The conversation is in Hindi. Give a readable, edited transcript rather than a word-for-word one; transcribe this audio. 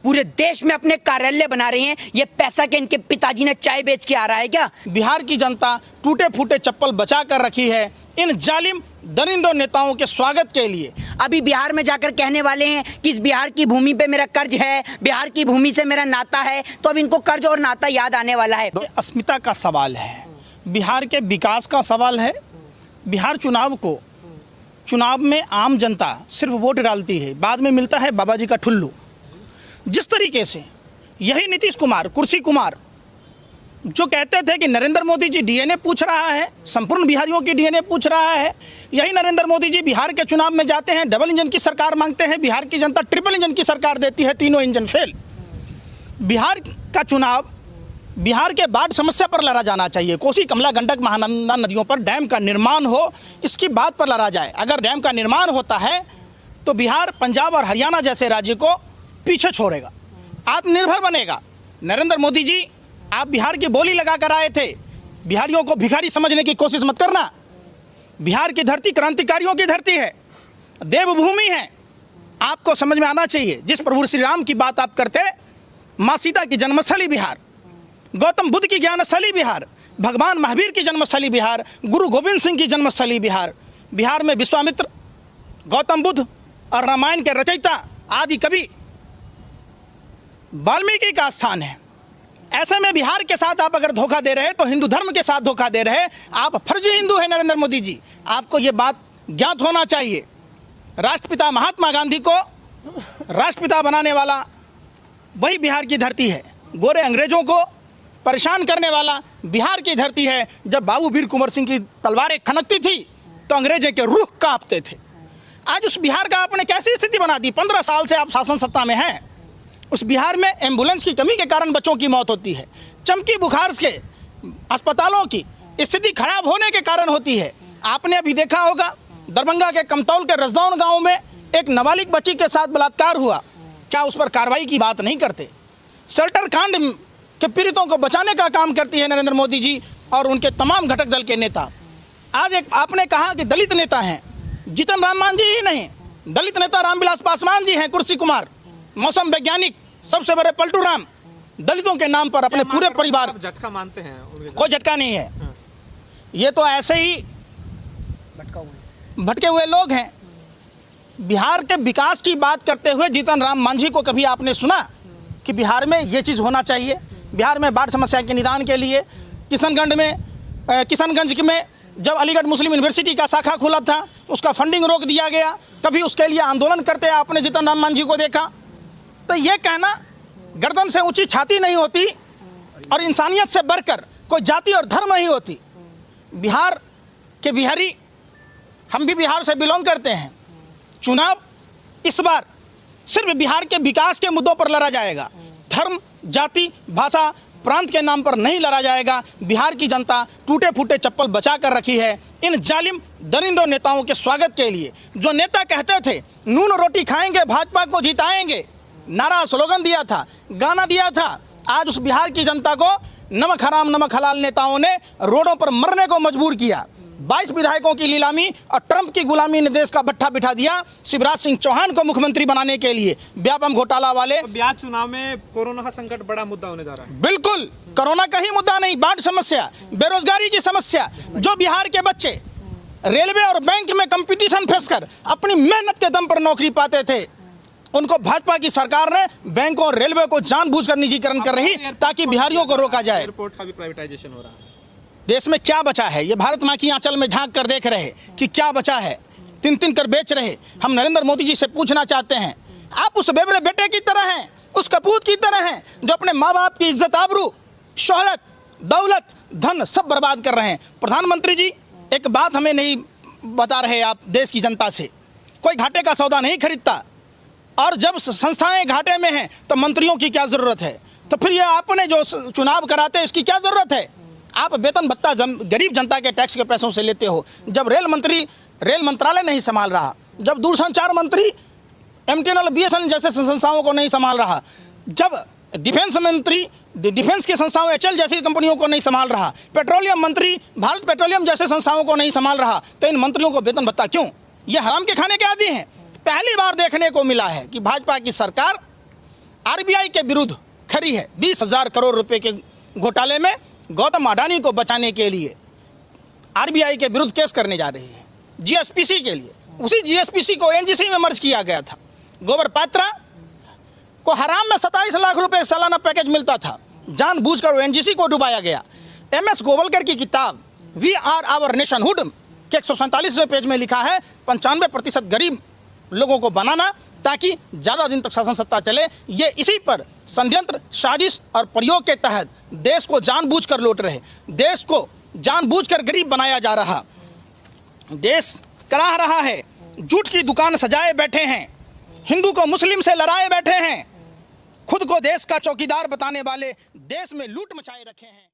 पूरे देश में अपने कार्यालय बना रहे हैं। ये पैसा के इनके पिताजी ने चाय बेच के आ रहा है क्या? बिहार की जनता टूटे फूटे चप्पल बचा कर रखी है इन जालिम दरिंदों नेताओं के स्वागत के लिए। अभी बिहार में जाकर कहने वाले हैं कि इस बिहार की भूमि पे मेरा कर्ज है, बिहार की भूमि से मेरा नाता है, तो अब इनको कर्ज और नाता याद आने वाला है। अस्मिता का सवाल है, बिहार के विकास का सवाल है। बिहार चुनाव में आम जनता सिर्फ वोट डालती है, बाद में मिलता है बाबा जी का ठुल्लू। जिस तरीके से यही नीतीश कुमार, कुर्सी कुमार, जो कहते थे कि नरेंद्र मोदी जी डीएनए पूछ रहा है, संपूर्ण बिहारियों की डीएनए पूछ रहा है, यही नरेंद्र मोदी जी बिहार के चुनाव में जाते हैं, डबल इंजन की सरकार मांगते हैं, बिहार की जनता ट्रिपल इंजन की सरकार देती है, तीनों इंजन फेल। बिहार का चुनाव बिहार के बाढ़ समस्या पर लड़ा जाना चाहिए। कोसी, कमला, गंडक, महानंदा नदियों पर डैम का निर्माण हो, इसकी बात पर लड़ा जाए। अगर डैम का निर्माण होता है तो बिहार पंजाब और हरियाणा जैसे राज्य को पीछे छोड़ेगा, आत्मनिर्भर बनेगा। नरेंद्र मोदी जी, आप बिहार की बोली लगा कर आए थे, बिहारियों को भिखारी समझने की कोशिश मत करना। बिहार की धरती क्रांतिकारियों की धरती है, देवभूमि है, आपको समझ में आना चाहिए। जिस प्रभु श्री राम की बात आप करते, माँ सीता की जन्मस्थली बिहार, गौतम बुद्ध की ज्ञानस्थली बिहार, भगवान महावीर की जन्मस्थली बिहार, गुरु गोविंद सिंह की जन्मस्थली बिहार। बिहार में विश्वामित्र, गौतम बुद्ध और रामायण के रचयिता आदि कवि वाल्मीकि का स्थान है। ऐसे में बिहार के साथ आप अगर धोखा दे रहे तो हिंदू धर्म के साथ धोखा दे रहे। आप फर्जी हिंदू हैं नरेंद्र मोदी जी, आपको ये बात ज्ञात होना चाहिए। राष्ट्रपिता महात्मा गांधी को राष्ट्रपिता बनाने वाला वही बिहार की धरती है। गोरे अंग्रेजों को परेशान करने वाला बिहार की धरती है। जब बाबू वीर कुंवर सिंह की तलवारें खनकती थी तो अंग्रेजों के रूह कांपते थे। आज उस बिहार का आपने कैसी स्थिति बना दी? 15 साल से आप शासन सत्ता में हैं। उस बिहार में एम्बुलेंस की कमी के कारण बच्चों की मौत होती है, चमकी बुखार के अस्पतालों की स्थिति खराब होने के कारण होती है। आपने अभी देखा होगा दरभंगा के कमतौल के रजदौन गांव में एक नाबालिग बच्ची के साथ बलात्कार हुआ, क्या उस पर कार्रवाई की बात नहीं करते? शेल्टर कांड के पीड़ितों को बचाने का काम करती है नरेंद्र मोदी जी और उनके तमाम घटक दल के नेता। आज एक आपने कहा कि दलित नेता हैं, जीतन राम मांझी ही नहीं, दलित नेता रामविलास पासवान जी हैं, कुर्सी कुमार, मौसम वैज्ञानिक सबसे बड़े पलटू राम, दलितों के नाम पर अपने पूरे परिवार झटका मानते हैं। कोई झटका नहीं है, ये तो ऐसे ही भटके हुए लोग हैं। बिहार के विकास की बात करते हुए जीतन राम मांझी को कभी आपने सुना कि बिहार में ये चीज़ होना चाहिए? बिहार में बाढ़ समस्या के निदान के लिए किशनगंज में जब अलीगढ़ मुस्लिम यूनिवर्सिटी का शाखा खुला था, उसका फंडिंग रोक दिया गया, कभी उसके लिए आंदोलन करते आपने जीतन राम मांझी को देखा? तो ये कहना गर्दन से ऊंची छाती नहीं होती और इंसानियत से बढ़कर कोई जाति और धर्म नहीं होती। बिहार के बिहारी, हम भी बिहार से बिलोंग करते हैं। चुनाव इस बार सिर्फ बिहार के विकास के मुद्दों पर लड़ा जाएगा, धर्म, जाति, भाषा, प्रांत के नाम पर नहीं लड़ा जाएगा। बिहार की जनता टूटे फूटे चप्पल बचा कर रखी है इन जालिम दरिंदों नेताओं के स्वागत के लिए। जो नेता कहते थे नून रोटी खाएंगे, भाजपा को जिताएंगे, नारा स्लोगन दिया था, गाना दिया था, आज उस बिहार की जनता को नमक हराम नमक हलाल नेताओं ने रोडों पर मरने को मजबूर किया। 22 विधायकों की नीलामी और ट्रंप की गुलामी ने देश का भट्ठा बिठा दिया शिवराज सिंह चौहान को मुख्यमंत्री बनाने के लिए। व्यापम घोटाला वाले तो बिहार चुनाव में कोरोना का संकट बड़ा मुद्दा होने जा रहा है। बिल्कुल, कोरोना का ही मुद्दा नहीं, बाढ़ समस्या, बेरोजगारी की समस्या। जो बिहार के बच्चे रेलवे और बैंक में कंपटीशन फेस कर अपनी मेहनत के दम पर नौकरी पाते थे, उनको भाजपा की सरकार ने बैंक और रेलवे को जानबूझकर निजीकरण कर रही ताकि बिहारियों को रोका जाए। एयरपोर्ट का भी प्राइवेटाइजेशन हो रहा है। देश में क्या बचा है? ये भारत माँ की आंचल में झांक कर देख रहे कि क्या बचा है, तिन कर बेच रहे। हम नरेंद्र मोदी जी से पूछना चाहते हैं, आप उस बेबरे बेटे की तरह हैं, उस कपूत की तरह हैं जो अपने माँ बाप की इज्जत, आबरू, शोहरत, दौलत, धन सब बर्बाद कर रहे हैं। प्रधानमंत्री जी, एक बात हमें नहीं बता रहे आप देश की जनता से, कोई घाटे का सौदा नहीं खरीदता, और जब संस्थाएं घाटे में हैं तो मंत्रियों की क्या ज़रूरत है? तो फिर ये आपने जो चुनाव कराते इसकी क्या ज़रूरत है? आप वेतन भत्ता गरीब जनता के टैक्स के पैसों से लेते हो। जब रेल मंत्रालय नहीं संभाल रहा, जब दूरसंचार मंत्री MTNL BSNL जैसे संस्थाओं को नहीं संभाल रहा, जब डिफेंस मंत्री डिफेंस की संस्थाओं HL जैसी कंपनियों को नहीं संभाल रहा, पेट्रोलियम मंत्री भारत पेट्रोलियम जैसे संस्थाओं को नहीं संभाल रहा, तो इन मंत्रियों को वेतन भत्ता क्यों? ये हराम के खाने के आदी हैं। पहली बार देखने को मिला है कि भाजपा की सरकार आरबीआई के विरुद्ध खड़ी है 20,000 करोड़ रुपए के घोटाले में गौतम अडानी को बचाने के लिए आरबीआई के विरुद्ध केस करने जा रही है जीएसपीसी के लिए। उसी जीएसपीसी को एनजीसी में मर्ज किया गया था। गोबर पात्रा को हराम में 27 लाख रुपए सालाना पैकेज मिलता था, जानबूझकर एनजीसी को डुबाया गया। एमएस गोवलकर की किताब वी आर आवर नेशनहुड के 147वें पेज में लिखा है 95% गरीब लोगों को बनाना ताकि ज़्यादा दिन तक शासन सत्ता चले। ये इसी पर षड्यंत्र, साजिश और प्रयोग के तहत देश को जानबूझकर लूट रहे, देश को जानबूझकर गरीब बनाया जा रहा, देश कराह रहा है। झूठ की दुकान सजाए बैठे हैं, हिंदू को मुस्लिम से लड़ाए बैठे हैं, खुद को देश का चौकीदार बताने वाले देश में लूट मचाए रखे हैं।